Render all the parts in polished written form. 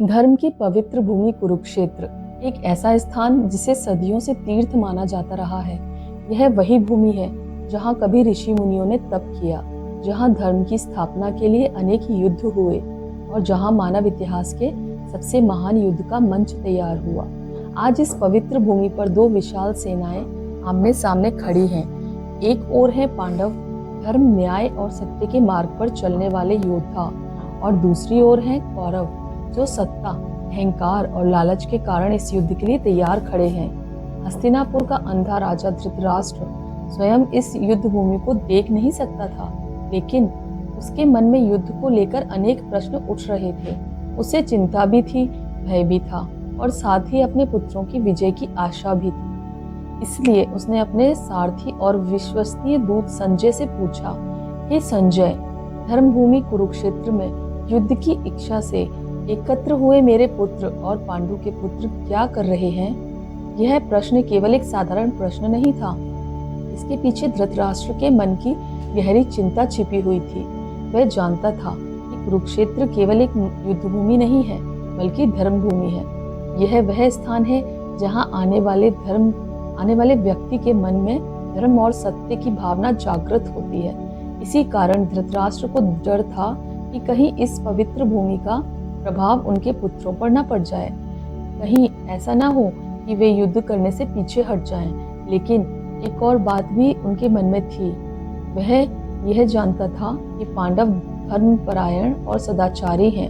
धर्म की पवित्र भूमि कुरुक्षेत्र एक ऐसा स्थान जिसे सदियों से तीर्थ माना जाता रहा है। यह वही भूमि है जहाँ कभी ऋषि मुनियों ने तप किया, जहाँ धर्म की स्थापना के लिए अनेक युद्ध हुए और जहाँ मानव इतिहास के सबसे महान युद्ध का मंच तैयार हुआ। आज इस पवित्र भूमि पर दो विशाल सेनाएं आमने सामने खड़ी हैं। एक ओर है पांडव, धर्म, न्याय और सत्य के मार्ग पर चलने वाले योद्धा, और दूसरी ओर है कौरव, जो सत्ता, अहंकार और लालच के कारण इस युद्ध के लिए तैयार खड़े हैं। हस्तिनापुर का अंधा राजा धृतराष्ट्र स्वयं इस युद्ध भूमि को देख नहीं सकता था, लेकिन उसके मन में युद्ध को लेकर अनेक प्रश्न उठ रहे थे। उसे चिंता भी थी, भय भी था और साथ ही अपने पुत्रों की विजय की आशा भी थी। इसलिए उसने अपने सारथी और विश्वसनीय दूत संजय से पूछा, हे संजय, धर्मभूमि कुरुक्षेत्र में युद्ध की इच्छा से एकत्र हुए मेरे पुत्र और पांडु के पुत्र क्या कर रहे हैं? यह प्रश्न केवल एक साधारण प्रश्न नहीं था। इसके पीछे धृतराष्ट्र के मन की गहरी चिंता छिपी हुई थी। वह जानता था कि कुरुक्षेत्र केवल एक युद्धभूमि नहीं है, बल्कि धर्मभूमि है। यह वह स्थान है जहाँ आने वाले व्यक्ति के मन में धर्म और सत्य की भावना जागृत होती है। इसी कारण धृतराष्ट्र को डर था कि कहीं इस पवित्र भूमि का प्रभाव उनके पुत्रों पर न पड़ जाए। कहीं ऐसा ना हो कि वे युद्ध करने से पीछे हट जाएं। लेकिन एक और बात भी उनके मन में थी। वह यह जानता था कि पांडव धर्मपरायण और सदाचारी हैं।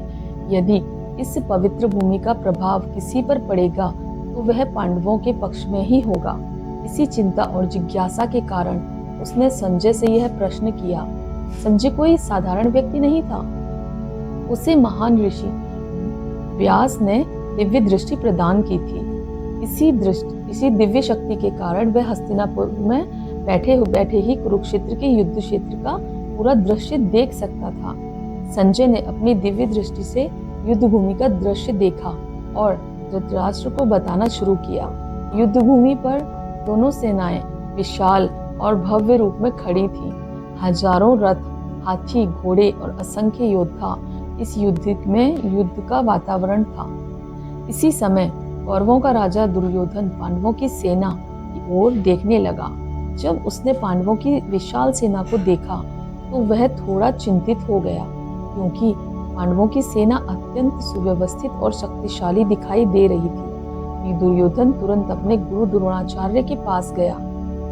यदि इस पवित्र भूमि का प्रभाव किसी पर पड़ेगा तो वह पांडवों के पक्ष में ही होगा। इसी चिंता और जिज्ञासा के कारण उसने संजय से यह प्रश्न किया। संजय कोई साधारण व्यक्ति नहीं था। उसे महान ऋषि व्यास ने दिव्य दृष्टि प्रदान की थी। इसी दिव्य शक्ति के कारण वह हस्तिनापुर में बैठे ही कुरुक्षेत्र के युद्ध क्षेत्र का पूरा दृश्य देख सकता था। संजय ने अपनी दिव्य दृष्टि से युद्ध भूमि का दृश्य देखा और धृतराष्ट्र को बताना शुरू किया। युद्ध भूमि पर दोनों सेनाएं विशाल और भव्य रूप में खड़ी थीं। हजारों रथ, हाथी, घोड़े और असंख्य योद्धा इस युद्ध का वातावरण था। इसी समय कौरवों का राजा दुर्योधन पांडवों की सेना की ओर देखने लगा। जब उसने पांडवों की विशाल सेना को देखा तो वह थोड़ा चिंतित हो गया, क्योंकि पांडवों की सेना अत्यंत सुव्यवस्थित और शक्तिशाली दिखाई दे रही थी। दुर्योधन तुरंत अपने गुरु द्रोणाचार्य के पास गया।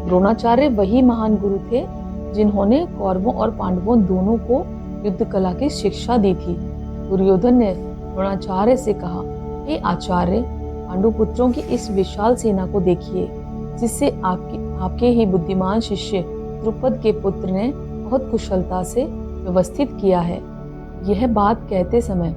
द्रोणाचार्य वही महान गुरु थे जिन्होंने कौरवों और पांडवों दोनों को युद्ध कला की शिक्षा दी थी। दुर्योधन ने द्रोणाचार्य से कहा, हे आचार्य, पांडु पुत्रों की इस विशाल सेना को देखिए, जिससे आपके ही बुद्धिमान शिष्य द्रुपद के पुत्र ने बहुत कुशलता से व्यवस्थित किया है। यह बात कहते समय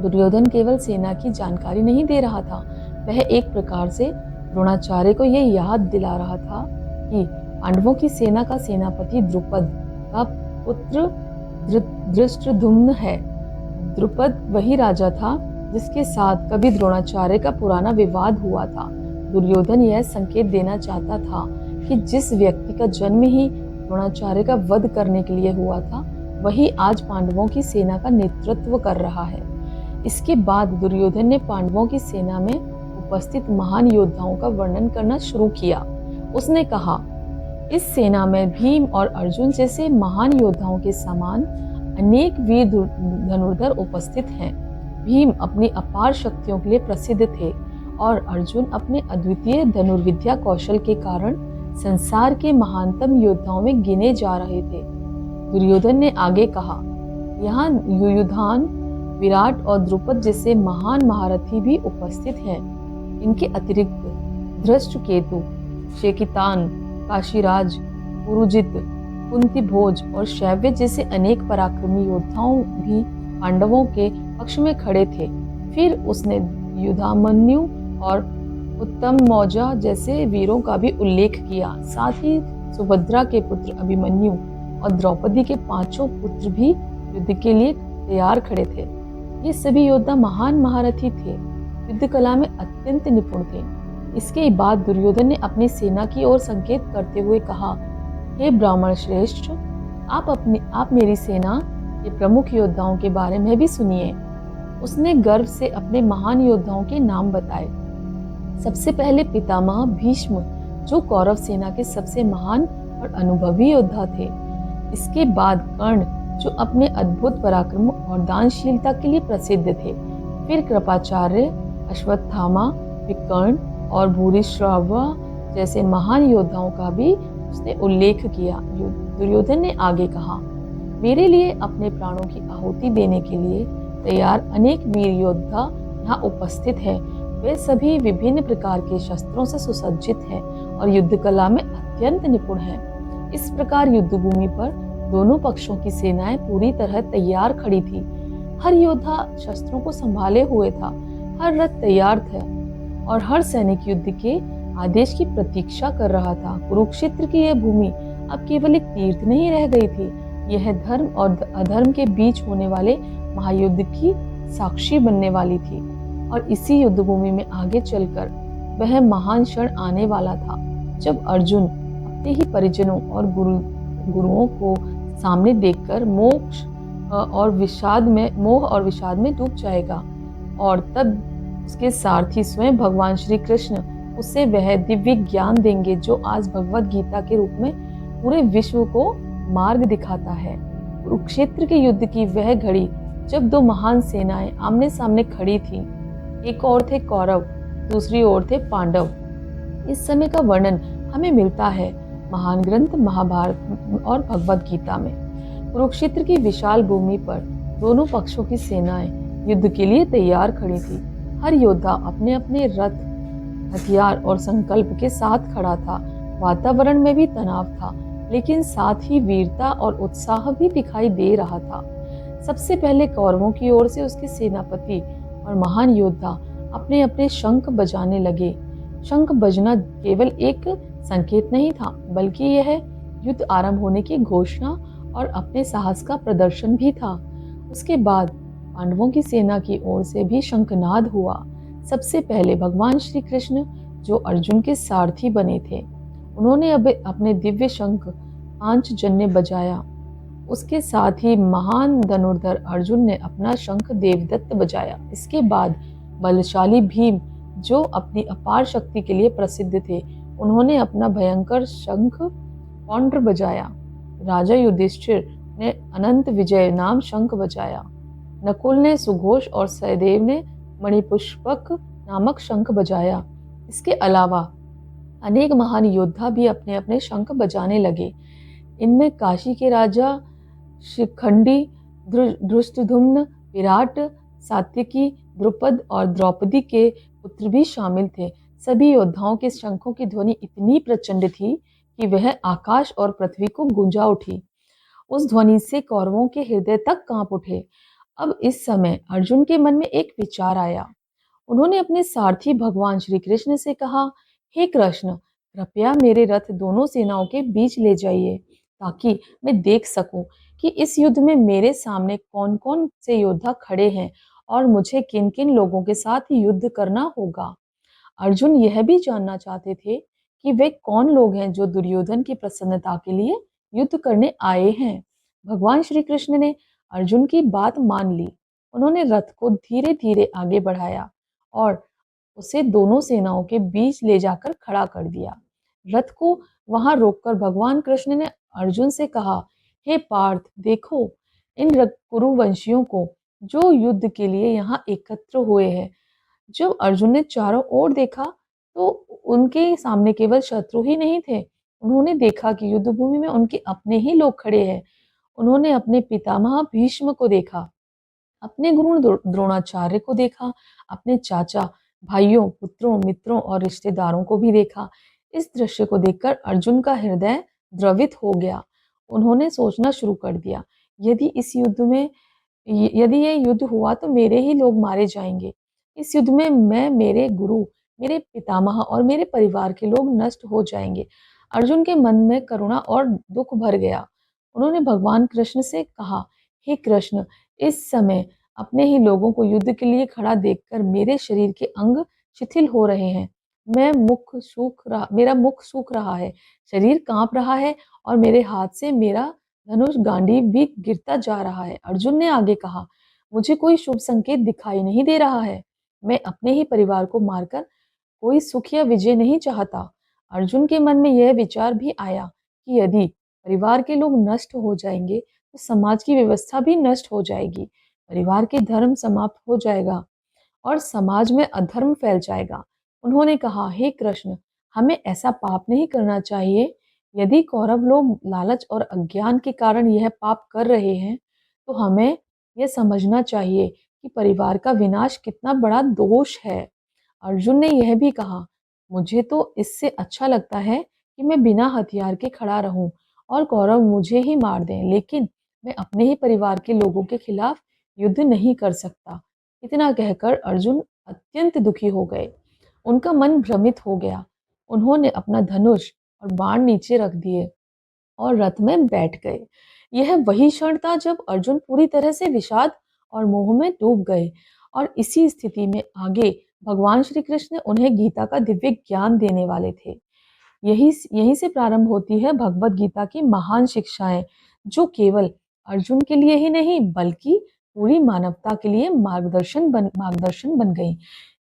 दुर्योधन केवल सेना की जानकारी नहीं दे रहा था, वह एक प्रकार से द्रोणाचार्य को यह याद दिला रहा था कि पांडवों की सेना का सेनापति द्रुपद का पुत्र धृष्टद्युम्न है। द्रुपद वही राजा था जिसके साथ कभी द्रोणाचार्य का पुराना विवाद हुआ था। दुर्योधन यह संकेत देना चाहता था कि जिस व्यक्ति का जन्म ही द्रोणाचार्य का वध करने के लिए हुआ था, वही आज पांडवों की सेना का नेतृत्व कर रहा है। इसके बाद दुर्योधन ने पांडवों की सेना में उपस्थित महान योद्धाओं का वर्णन करना शुरू किया। उसने कहा, इस सेना में भीम और अर्जुन जैसे महान योद्धाओं के समान अनेक वीर धनुर्धर उपस्थित हैं। भीम अपनी अपार शक्तियों के लिए प्रसिद्ध थे और अर्जुन अपने अद्वितीय धनुर्विद्या कौशल के कारण संसार के महानतम योद्धाओं में गिने जा रहे थे। दुर्योधन ने आगे कहा, यहाँ युयुधान, विराट और द्रुपद जैसे महान महारथी भी उपस्थित हैं। इनके अतिरिक्त धृष्टकेतु, शेकितान, काशीराज, पुरुजित, कुंतीभोज और शैव्य जैसे अनेक पराक्रमी योद्धाओं भी पांडवों के पक्ष में खड़े थे। फिर उसने युधामन्यु और उत्तम मौजा जैसे वीरों का भी उल्लेख किया। साथ ही सुभद्रा के पुत्र अभिमन्यु और द्रौपदी के 5 पुत्र भी युद्ध के लिए तैयार खड़े थे। ये सभी योद्धा महान महारथी थे, युद्ध कला में अत्यंत निपुण थे। इसके बाद दुर्योधन ने अपनी सेना की ओर संकेत करते हुए कहा, हे ब्राह्मण श्रेष्ठ, आप मेरी सेना के प्रमुख योद्धाओं के बारे में भी सुनिए। उसने गर्व से अपने महान योद्धाओं के नाम बताए। सबसे पहले पितामह भीष्म, जो कौरव सेना के सबसे महान और अनुभवी योद्धा थे। इसके बाद कर्ण, जो अपने अद्भुत पराक्रम और दानशीलता के लिए प्रसिद्ध थे। फिर कृपाचार्य, अश्वत्थामा, विकर्ण और भूरिश्रवा जैसे महान योद्धाओं का भी उसने उल्लेख किया। दुर्योधन ने आगे कहा, मेरे लिए अपने प्राणों की आहुति देने के लिए तैयार अनेक वीर योद्धा यहाँ उपस्थित हैं। वे सभी विभिन्न प्रकार के शस्त्रों से सुसज्जित हैं और युद्ध कला में अत्यंत निपुण हैं। इस प्रकार युद्ध भूमि पर दोनों पक्षों की सेनाएं पूरी तरह तैयार खड़ी थी। हर योद्धा शस्त्रों को संभाले हुए था, हर रथ तैयार था और हर सैनिक युद्ध के आदेश की प्रतीक्षा कर रहा था। कुरुक्षेत्र की यह भूमि अब केवल एक तीर्थ नहीं रह गई थी, यह धर्म और अधर्म के बीच होने वाले महायुद्ध की साक्षी बनने वाली थी। और इसी युद्ध भूमि में आगे चलकर वह महान क्षण आने वाला था, जब अर्जुन अपने ही परिजनों और गुरुओं को सामने देखकर मोह और विषाद में डूब जाएगा। और तब उसके सारथी स्वयं भगवान श्री कृष्ण उसे वह दिव्य ज्ञान देंगे जो आज भगवत गीता के रूप में पूरे विश्व को मार्ग दिखाता है। कुरुक्षेत्र के युद्ध की वह घड़ी जब दो महान सेनाएं आमने सामने खड़ी थीं, एक ओर थे कौरव, दूसरी ओर थे पांडव। इस समय का वर्णन हमें मिलता है महान ग्रंथ महाभारत और भगवत गीता में। कुरुक्षेत्र की विशाल भूमि पर दोनों पक्षों की सेनाएं युद्ध के लिए तैयार खड़ी थी। हर योद्धा अपने अपने रथ, हथियार और संकल्प के साथ खड़ा था। वातावरण में भी तनाव था, लेकिन साथ ही वीरता और उत्साह भी दिखाई दे रहा था। सबसे पहले कौरवों की ओर से उसके सेनापति और महान योद्धा अपने अपने शंख बजाने लगे। शंख बजना केवल एक संकेत नहीं था, बल्कि यह युद्ध आरंभ होने की घोषणा और अपने साहस का प्रदर्शन भी था। उसके बाद पांडवों की सेना की ओर से भी शंखनाद हुआ। सबसे पहले भगवान श्री कृष्ण, जो अर्जुन के सारथी बने थे, उन्होंने अब अपने दिव्य शंख पांचजन्य बजाया। उसके साथ ही महान धनुर्धर अर्जुन ने अपना शंख देवदत्त बजाया। इसके बाद बलशाली भीम, जो अपनी अपार शक्ति के लिए प्रसिद्ध थे, उन्होंने अपना भयंकर शंख पौंड्र बजाया। राजा युधिष्ठिर ने अनंत विजय नाम शंख बजाया। नकुल ने सुघोष और सहदेव ने मणिपुष्पक नामक शंख बजाया। इसके अलावा अनेक महान योद्धा भी अपने अपने शंख बजाने लगे। इनमें काशी के राजा शिखंडी, धृष्टद्युम्न, विराट, सात्यकी, द्रुपद और द्रौपदी के पुत्र भी शामिल थे। सभी योद्धाओं के शंखों की ध्वनि इतनी प्रचंड थी कि वह आकाश और पृथ्वी को गूंजा उठी। उस ध्वनि से कौरवों के हृदय तक कांप उठे। अब इस समय अर्जुन के मन में एक विचार आया। उन्होंने अपने सारथी भगवान श्री कृष्ण से कहा, हे कृष्ण, कृपया मेरे रथ दोनों सेनाओं के बीच ले जाइए, ताकि मैं देख सकूं कि इस युद्ध में मेरे सामने कौन कौन से योद्धा खड़े हैं और मुझे किन किन लोगों के साथ युद्ध करना होगा। अर्जुन यह भी जानना चाहते थे कि वे कौन लोग हैं जो दुर्योधन की प्रसन्नता के लिए युद्ध करने आए हैं। भगवान श्री कृष्ण ने अर्जुन की बात मान ली। उन्होंने रथ को धीरे धीरे आगे बढ़ाया और उसे दोनों सेनाओं के बीच ले जाकर खड़ा कर दिया। रथ को वहां रोककर भगवान कृष्ण ने अर्जुन से कहा, हे पार्थ, देखो इन कुरुवंशियों को जो युद्ध के लिए यहाँ एकत्र हुए हैं। जब अर्जुन ने चारों ओर देखा तो उनके सामने केवल शत्रु ही नहीं थे। उन्होंने देखा कि युद्ध भूमि में उनके अपने ही लोग खड़े हैं। उन्होंने अपने पितामह भीष्म को देखा, अपने गुरु द्रोणाचार्य को देखा, अपने चाचा, भाइयों, पुत्रों, मित्रों और रिश्तेदारों को भी देखा। इस दृश्य को देखकर अर्जुन का हृदय द्रवित हो गया। उन्होंने सोचना शुरू कर दिया, यदि ये युद्ध हुआ तो मेरे ही लोग मारे जाएंगे। इस युद्ध में मैं, मेरे गुरु, मेरे पितामह और मेरे परिवार के लोग नष्ट हो जाएंगे। अर्जुन के मन में करुणा और दुख भर गया। उन्होंने भगवान कृष्ण से कहा, हे कृष्ण, इस समय अपने ही लोगों को युद्ध के लिए खड़ा देखकर मेरे शरीर के अंग शिथिल हो रहे हैं। मेरा मुख सूख रहा है, शरीर कांप रहा है और मेरे हाथ से मेरा धनुष गांडीव भी गिरता जा रहा है। अर्जुन ने आगे कहा, मुझे कोई शुभ संकेत दिखाई नहीं दे रहा है। मैं अपने ही परिवार को मारकर कोई सुख या विजय नहीं चाहता। अर्जुन के मन में यह विचार भी आया कि यदि परिवार के लोग नष्ट हो जाएंगे तो समाज की व्यवस्था भी नष्ट हो जाएगी। परिवार के धर्म समाप्त हो जाएगा और समाज में अधर्म फैल जाएगा। उन्होंने कहा, हे कृष्ण, हमें ऐसा पाप नहीं करना चाहिए। यदि कौरव लोग लालच और अज्ञान के कारण यह पाप कर रहे हैं, तो हमें यह समझना चाहिए कि परिवार का विनाश कितना बड़ा दोष है। अर्जुन ने यह भी कहा, मुझे तो इससे अच्छा लगता है कि मैं बिना हथियार के खड़ा रहूं और कौरव मुझे ही मार दें, लेकिन मैं अपने ही परिवार के लोगों के खिलाफ युद्ध नहीं कर सकता। इतना कहकर अर्जुन अत्यंत दुखी हो गए। उनका मन भ्रमित हो गया। उन्होंने अपना धनुष और बाण नीचे रख दिए और रथ में बैठ गए। यह वही क्षण था जब अर्जुन पूरी तरह से विषाद और मोह में डूब गए और इसी स्थिति में आगे भगवान श्री कृष्ण उन्हें गीता का दिव्य ज्ञान देने वाले थे। यहीं से प्रारंभ होती है भगवत गीता की महान शिक्षाएं, जो केवल अर्जुन के लिए ही नहीं बल्कि पूरी मानवता के लिए मार्गदर्शन बन गई।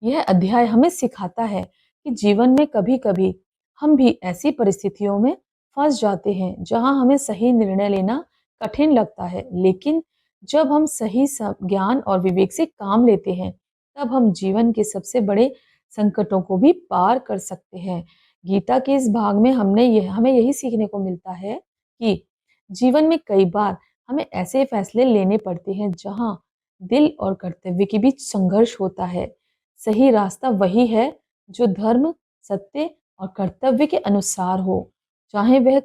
यह अध्याय हमें सिखाता है कि जीवन में कभी-कभी हम भी ऐसी परिस्थितियों में फंस जाते हैं जहां हमें सही निर्णय लेना कठिन लगता है, लेकिन जब हम सही ज्ञान और विवेक से काम लेते हैं, तब हम जीवन के सबसे बड़े संकटों को भी पार कर सकते हैं। गीता के इस भाग में हमें यही सीखने को मिलता है कि जीवन में कई बार हमें ऐसे फैसले लेने पड़ते हैं जहां दिल और कर्तव्य के बीच संघर्ष होता है। सही रास्ता वही है जो धर्म, सत्य और कर्तव्य के अनुसार हो, चाहे वह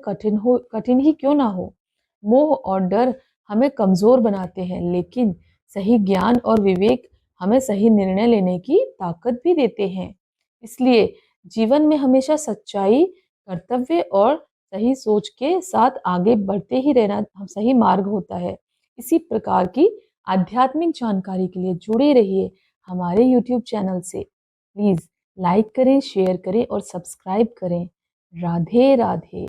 कठिन ही क्यों ना हो। मोह और डर हमें कमजोर बनाते हैं, लेकिन सही ज्ञान और विवेक हमें सही निर्णय लेने की ताकत भी देते हैं। इसलिए जीवन में हमेशा सच्चाई, कर्तव्य और सही सोच के साथ आगे बढ़ते ही रहना सही मार्ग होता है। इसी प्रकार की आध्यात्मिक जानकारी के लिए जुड़े रहिए हमारे YouTube चैनल से। प्लीज़ लाइक करें, शेयर करें और सब्सक्राइब करें। राधे राधे।